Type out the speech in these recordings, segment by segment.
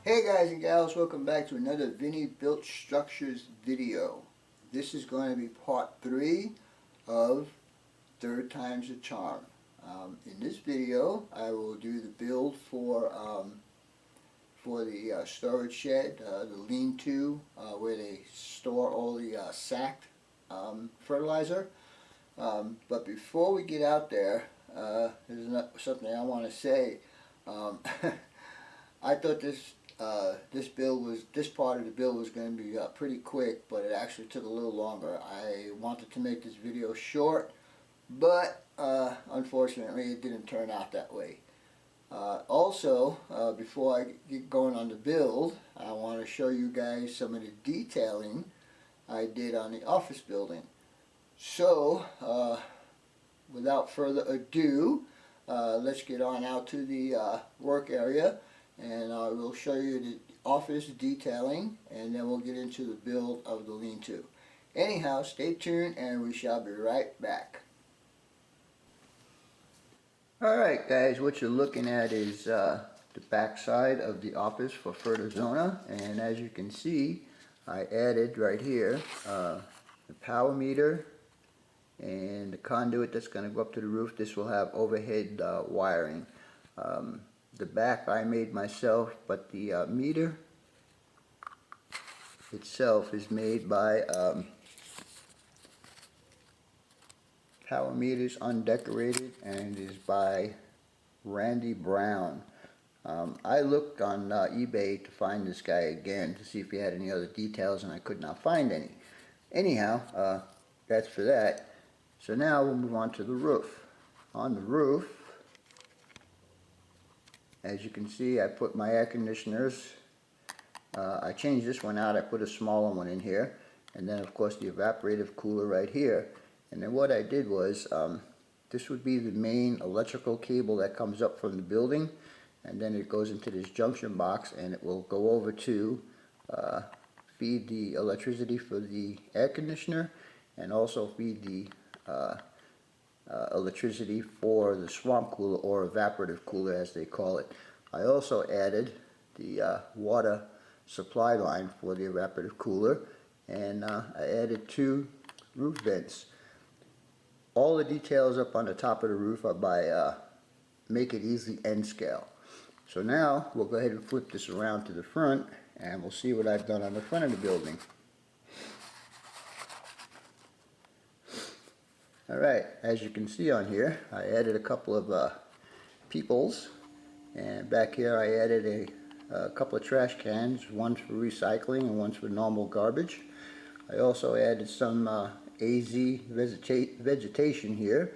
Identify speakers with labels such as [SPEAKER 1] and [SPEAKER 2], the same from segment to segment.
[SPEAKER 1] Hey guys and gals, welcome back to another Vinny Built Structures video. This is going to be part 3 of Third Time's a Charm. In this video I will do the build for the storage shed, the lean-to where they store all the sacked fertilizer. But before we get out there, there's something I want to say. I thought this part of the build was going to be pretty quick, but it actually took a little longer. I wanted to make this video short, but unfortunately it didn't turn out that way. Also, before I get going on the build, I want to show you guys some of the detailing I did on the office building. So, without further ado, let's get on out to the work area, and I will show you the office detailing, and then we'll get into the build of the lean-to. Anyhow, stay tuned and we shall be right back. Alright guys, what you're looking at is the back side of the office for Fertizona, and as you can see, I added right here the power meter and the conduit that's going to go up to the roof. This will have overhead wiring. The back I made myself, but the meter itself is made by Power Meters Undecorated, and is by Randy Brown. I looked on eBay to find this guy again to see if he had any other details, and I could not find any. Anyhow, that's for that. So now we'll move on to the roof. On the roof, as you can see, I put my air conditioners. I changed this one out. I put a smaller one in here, and then of course the evaporative cooler right here. And then what I did was, this would be the main electrical cable that comes up from the building, and then it goes into this junction box, and it will go over to feed the electricity for the air conditioner, and also feed the electricity for the swamp cooler, or evaporative cooler as they call it. I also added the water supply line for the evaporative cooler, and I added 2 roof vents. All the details up on the top of the roof are by Make It Easy N Scale. So now we'll go ahead and flip this around to the front, and we'll see what I've done on the front of the building. Alright, as you can see on here, I added a couple of peepholes, and back here I added a couple of trash cans, one's for recycling and one's for normal garbage. I also added some AZ vegetation here,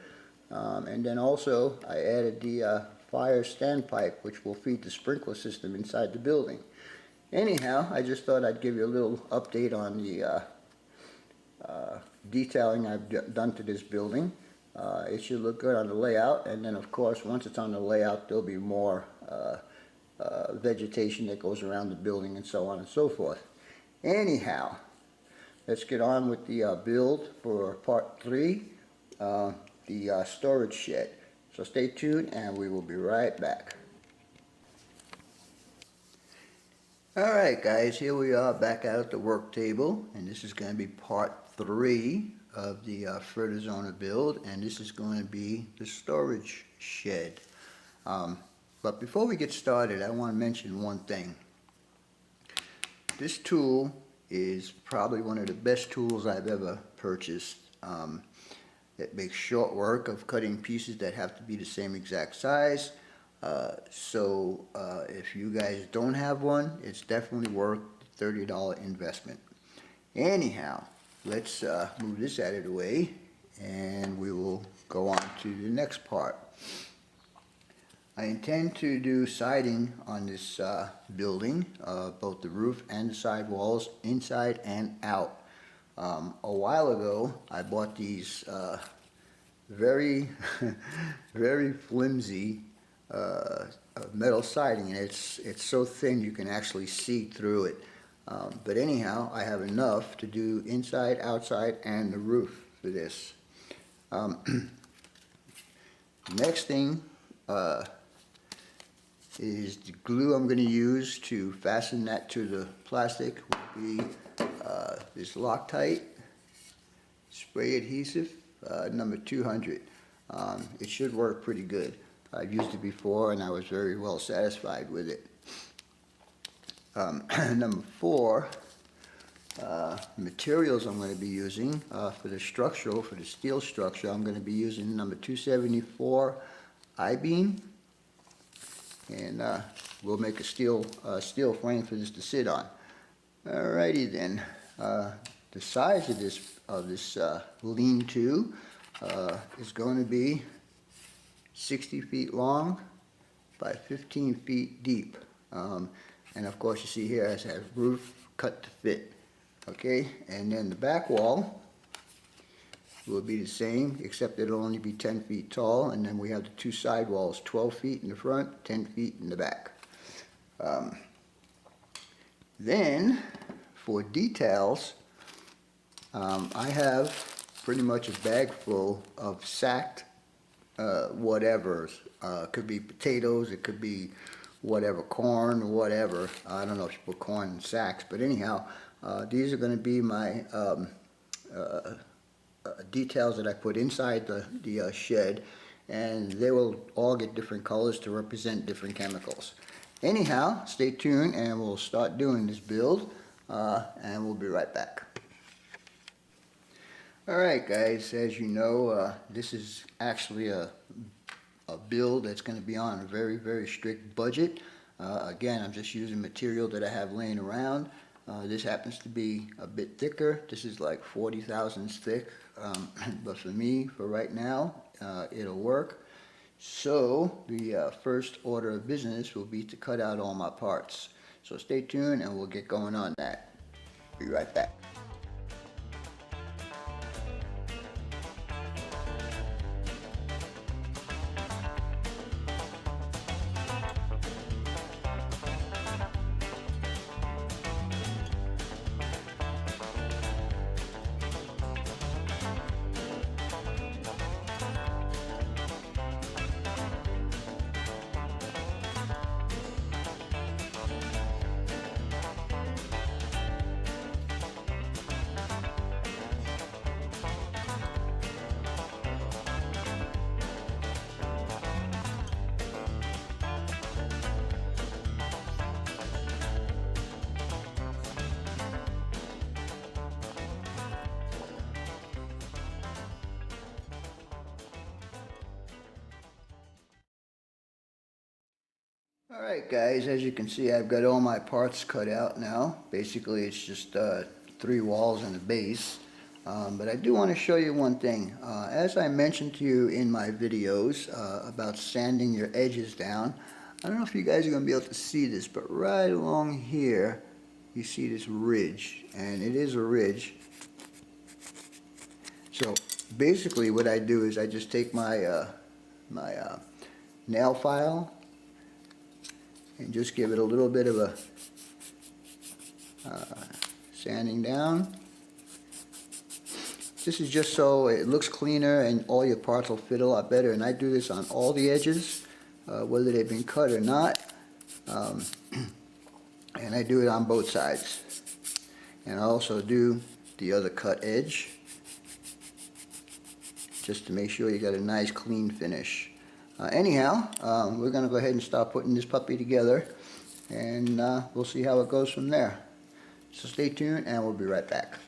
[SPEAKER 1] and then also I added the fire standpipe, which will feed the sprinkler system inside the building. Anyhow, I just thought I'd give you a little update on the detailing I've done to this building. It should look good on the layout, and then of course once it's on the layout there'll be more vegetation that goes around the building and so on and so forth. Anyhow, let's get on with the build for part 3, the storage shed. So stay tuned and we will be right back. Alright guys, here we are back out at the work table, and this is going to be part 3 of the Fertizona build, and this is going to be the storage shed. But before we get started, I want to mention one thing. This tool is probably one of the best tools I've ever purchased. It makes short work of cutting pieces that have to be the same exact size. So if you guys don't have one, it's definitely worth the $30 investment. Anyhow, let's move this out of the way, and we will go on to the next part. I intend to do siding on this building, both the roof and the side walls, inside and out. A while ago I bought these very very flimsy metal siding, and it's so thin you can actually see through it. But anyhow, I have enough to do inside, outside, and the roof for this. Next thing is the glue I'm going to use to fasten that to the plastic will be this Loctite spray adhesive, number 200. It should work pretty good. I've used it before and I was very well satisfied with it. Number 4, materials I'm going to be using for the steel structure, I'm going to be using number 274 I-beam, and we'll make a steel frame for this to sit on. Alrighty then. The size of this lean-to is going to be 60 feet long by 15 feet deep. And of course you see here it has roof cut to fit. Okay, and then the back wall will be the same, except it'll only be 10 feet tall, and then we have the 2 side walls, 12 feet in the front, 10 feet in the back. Then for details, I have pretty much a bag full of sacked whatever. Could be potatoes, it could be whatever, corn, whatever. I don't know if you put corn in sacks, but anyhow, these are going to be my details that I put inside the shed, and they will all get different colors to represent different chemicals. Anyhow, stay tuned and we'll start doing this build, and we'll be right back. Alright guys, as you know, this is actually a build that's going to be on a very, very strict budget. Again, I'm just using material that I have laying around. This happens to be a bit thicker. This is like 40 thousandths thick, but for me, for right now, it'll work. So the first order of business will be to cut out all my parts. So stay tuned and we'll get going on that. Be right back. Alright guys, as you can see, I've got all my parts cut out now. Basically it's just 3 walls and a base. But I do want to show you one thing. As I mentioned to you in my videos about sanding your edges down, I don't know if you guys are going to be able to see this, but right along here you see this ridge, and it is a ridge. So basically what I do is I just take my nail file and just give it a little bit of a sanding down. This is just so it looks cleaner and all your parts will fit a lot better, and I do this on all the edges, whether they've been cut or not, and I do it on both sides. And I also do the other cut edge, just to make sure you got a nice clean finish. Anyhow, we're going to go ahead and start putting this puppy together, and we'll see how it goes from there. So stay tuned and we'll be right back.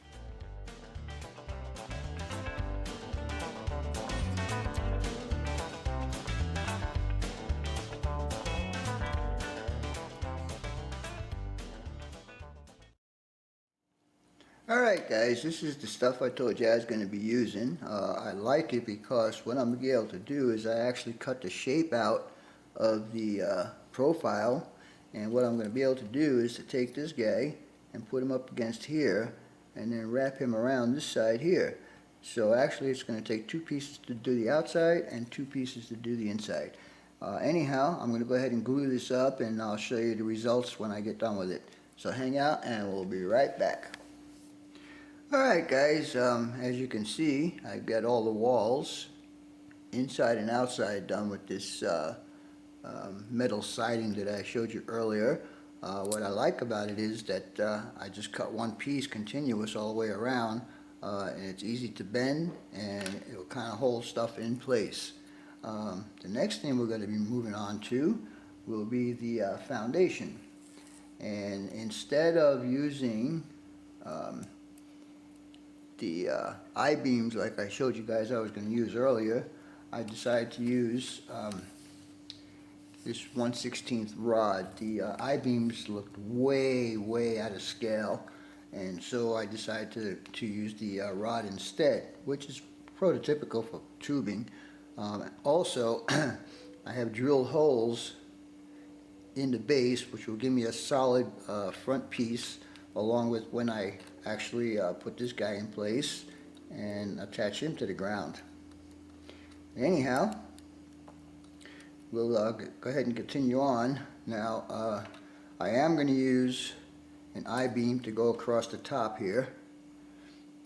[SPEAKER 1] Alright guys, this is the stuff I told you I was going to be using. I like it because what I'm going to be able to do is I actually cut the shape out of the profile, and what I'm going to be able to do is to take this guy and put him up against here and then wrap him around this side here. So actually it's going to take 2 pieces to do the outside and 2 pieces to do the inside. Anyhow, I'm going to go ahead and glue this up, and I'll show you the results when I get done with it. So hang out and we'll be right back. Alright guys, as you can see, I've got all the walls inside and outside done with this metal siding that I showed you earlier. What I like about it is that I just cut one piece continuous all the way around, and it's easy to bend, and it will kind of hold stuff in place. The next thing we're going to be moving on to will be the foundation. And instead of using the I-beams like I showed you guys I was going to use earlier, I decided to use this 1/16 rod. The I-beams looked way out of scale, and so I decided to use the rod instead, which is prototypical for tubing. Also, I have drilled holes in the base, which will give me a solid front piece, along with when I actually put this guy in place and attach him to the ground. Anyhow, we'll go ahead and continue on. Now, I am going to use an I-beam to go across the top here,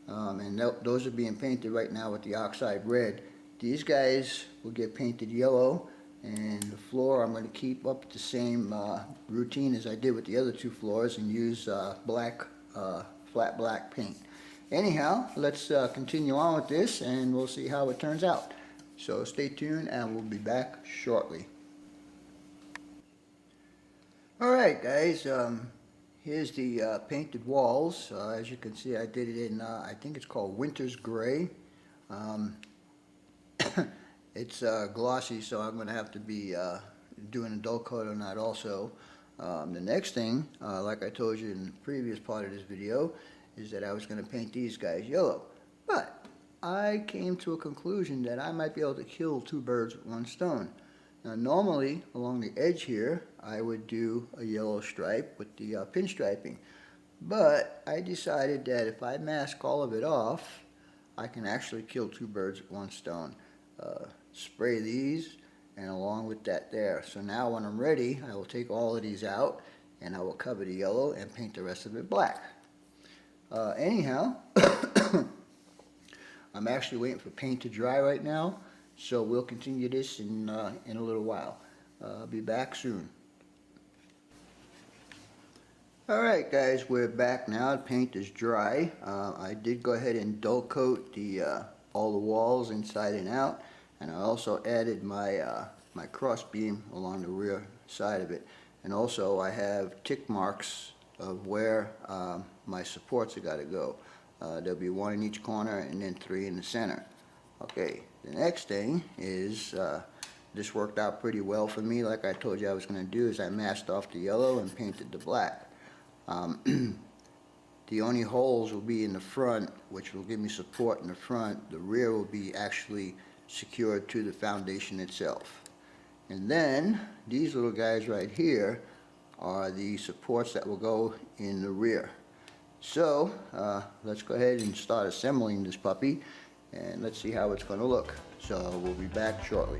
[SPEAKER 1] and those are being painted right now with the oxide red. These guys will get painted yellow, and the floor I'm going to keep up the same routine as I did with the other two floors and use black, flat black paint. Anyhow, let's continue on with this and we'll see how it turns out. So stay tuned and we'll be back shortly. Alright guys, here's the painted walls. As you can see, I did it in, I think it's called Winter's Gray. It's glossy, so I'm going to have to be doing a dull coat on that also. The next thing, like I told you in the previous part of this video, is that I was going to paint these guys yellow. But I came to a conclusion that I might be able to kill two birds with one stone. Now normally, along the edge here, I would do a yellow stripe with the pinstriping. But I decided that if I mask all of it off, I can actually kill two birds with one stone. Spray these and along with that there. So now when I'm ready, I will take all of these out and I will cover the yellow and paint the rest of it black. Anyhow, I'm actually waiting for paint to dry right now, so we'll continue this in a little while. I'll be back soon. Alright guys, we're back now. The paint is dry. I did go ahead and dull coat all the walls inside and out, and I also added my my cross beam along the rear side of it, and also I have tick marks of where my supports have got to go. There'll be one in each corner and then 3 in the center. Okay, the next thing is this worked out pretty well for me. Like I told you I was going to do, is I masked off the yellow and painted the black. The only holes will be in the front, which will give me support in the front. The rear will be actually secured to the foundation itself. And then these little guys right here are the supports that will go in the rear. So let's go ahead and start assembling this puppy and let's see how it's going to look. So we'll be back shortly.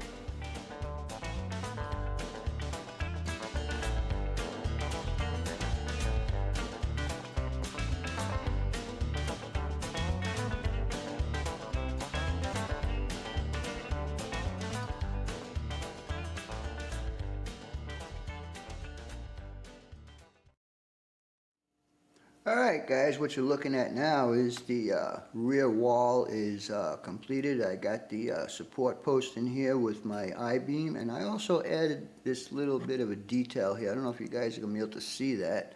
[SPEAKER 1] Alright guys, what you're looking at now is the rear wall is completed. I got the support post in here with my I-beam, and I also added this little bit of a detail here. I don't know if you guys are going to be able to see that.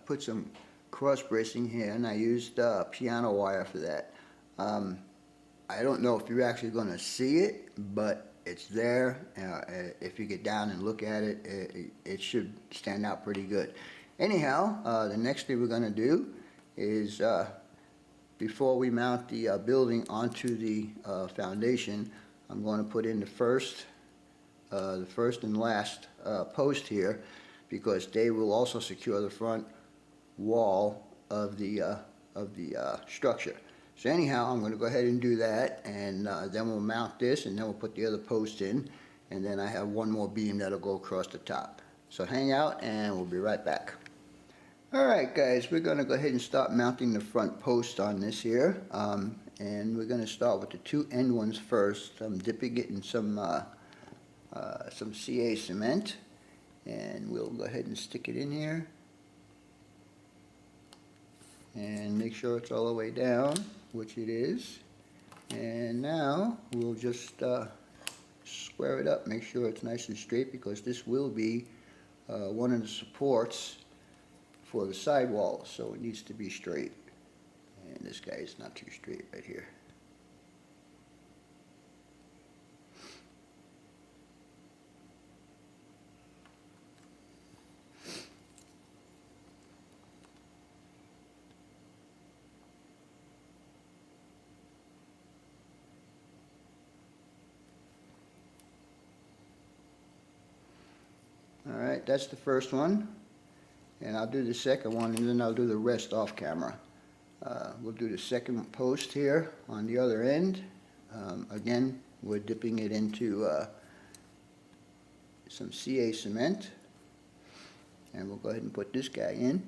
[SPEAKER 1] Put some cross bracing here, and I used piano wire for that. I don't know if you're actually going to see it, but it's there. If you get down and look at it, it should stand out pretty good. Anyhow, the next thing we're going to do is, before we mount the building onto the foundation, I'm going to put in the first and last post here, because they will also secure the front wall of the structure. So anyhow, I'm going to go ahead and do that, and then we'll mount this, and then we'll put the other post in, and then I have one more beam that'll go across the top. So hang out, and we'll be right back. Alright guys, we're going to go ahead and start mounting the front post on this here, and we're going to start with the 2 end ones first. I'm dipping it in some some CA cement, and we'll go ahead and stick it in here and make sure it's all the way down, which it is. And now we'll just square it up, make sure it's nice and straight, because this will be one of the supports for the sidewall, so it needs to be straight. And this guy is not too straight right here. Alright, that's the first one, and I'll do the second one, and then I'll do the rest off camera. We'll do the second post here on the other end. Again, we're dipping it into some CA cement, and we'll go ahead and put this guy in.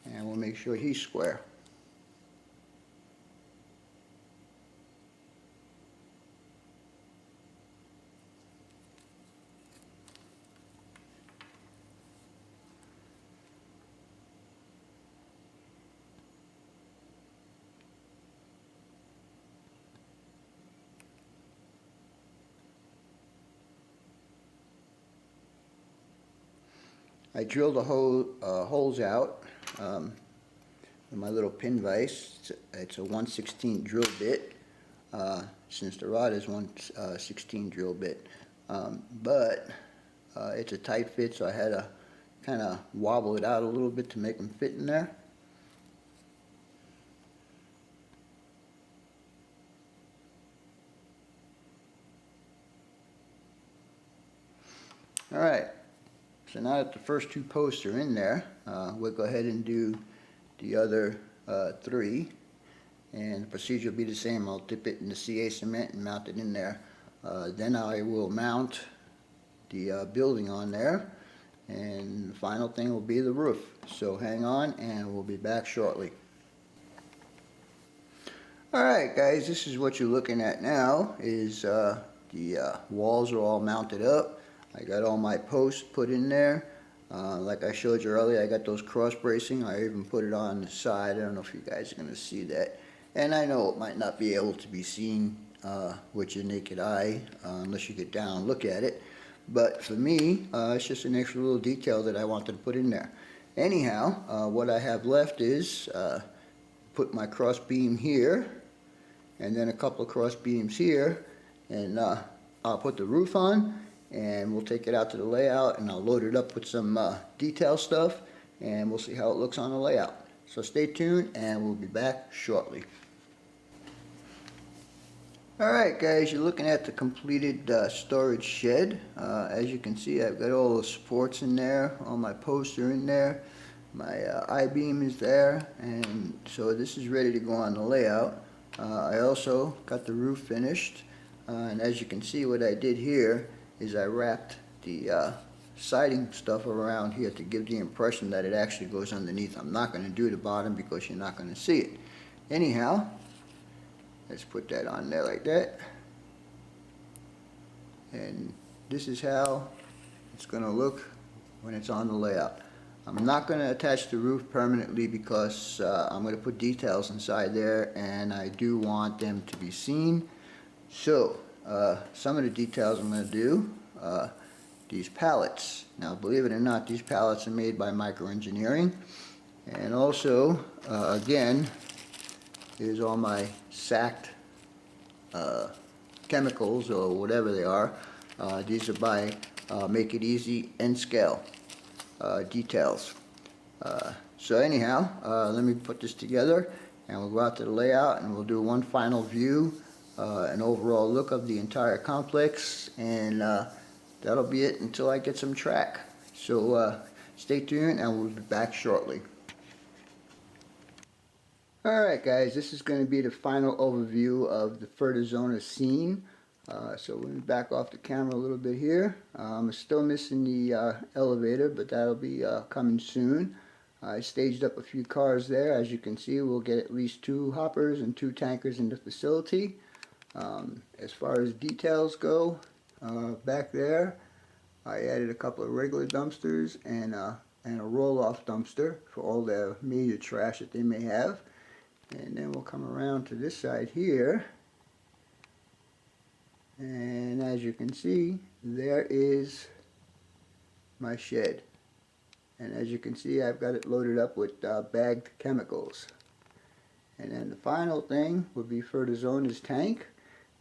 [SPEAKER 1] And we'll make sure he's square. I drilled the holes out with my little pin vise. It's a 1/16 drill bit, since the rod is 1/16 drill bit. But it's a tight fit, so I had to kind of wobble it out a little bit to make them fit in there. Alright, so now that the first two posts are in there, we'll go ahead and do the other three, and the procedure will be the same. I'll dip it in the CA cement and mount it in there. Then I will mount the building on there, and the final thing will be the roof. So hang on, and we'll be back shortly. Alright guys, this is what you're looking at now, is the walls are all mounted up. I got all my posts put in there. Like I showed you earlier, I got those cross bracing. I even put it on the side. I don't know if you guys are going to see that. And I know it might not be able to be seen with your naked eye unless you get down and look at it. But for me, it's just an extra little detail that I wanted to put in there. Anyhow, what I have left is put my cross beam here, and then a couple of cross beams here, and I'll put the roof on, and we'll take it out to the layout, and I'll load it up with some detail stuff, and we'll see how it looks on the layout. So stay tuned, and we'll be back shortly. Alright guys, you're looking at the completed storage shed. As you can see, I've got all the supports in there, all my posts are in there, my I-beam is there, and so this is ready to go on the layout. I also got the roof finished, and as you can see, what I did here is I wrapped the siding stuff around here to give the impression that it actually goes underneath. I'm not going to do the bottom because you're not going to see it. Anyhow, let's put that on there like that. And this is how it's going to look when it's on the layout. I'm not going to attach the roof permanently because I'm going to put details inside there, and I do want them to be seen. So some of the details I'm going to do, these pallets. Now believe it or not, these pallets are made by Microengineering. And also, again, here's all my sacked chemicals or whatever they are. These are by Make It Easy and Scale details. So anyhow, let me put this together, and we'll go out to the layout, and we'll do one final view, an overall look of the entire complex, and that'll be it until I get some track. So stay tuned, and we'll be back shortly. Alright guys, this is going to be the final overview of the Fertizona scene. So let me back off the camera a little bit here. I'm still missing the elevator, but that'll be coming soon. I staged up a few cars there. As you can see, we'll get at least 2 hoppers and 2 tankers in the facility. As far as details go, back there, I added a couple of regular dumpsters and a roll-off dumpster for all the major trash that they may have. And then we'll come around to this side here. And as you can see, there is my shed. And as you can see, I've got it loaded up with bagged chemicals. And then the final thing would be Fertizona's tank.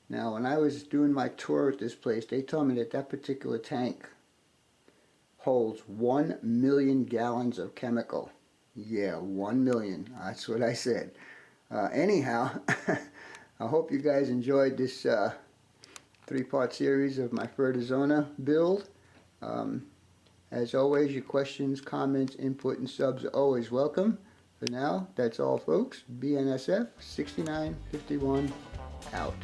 [SPEAKER 1] Now, when I was doing my tour at this place, they told me that that particular tank holds 1 million gallons of chemical. Yeah, 1 million. That's what I said. Anyhow, I hope you guys enjoyed this 3-part series of my Fertizona build. As always, your questions, comments, input, and subs are always welcome. For now, that's all, folks. BNSF 6951 out.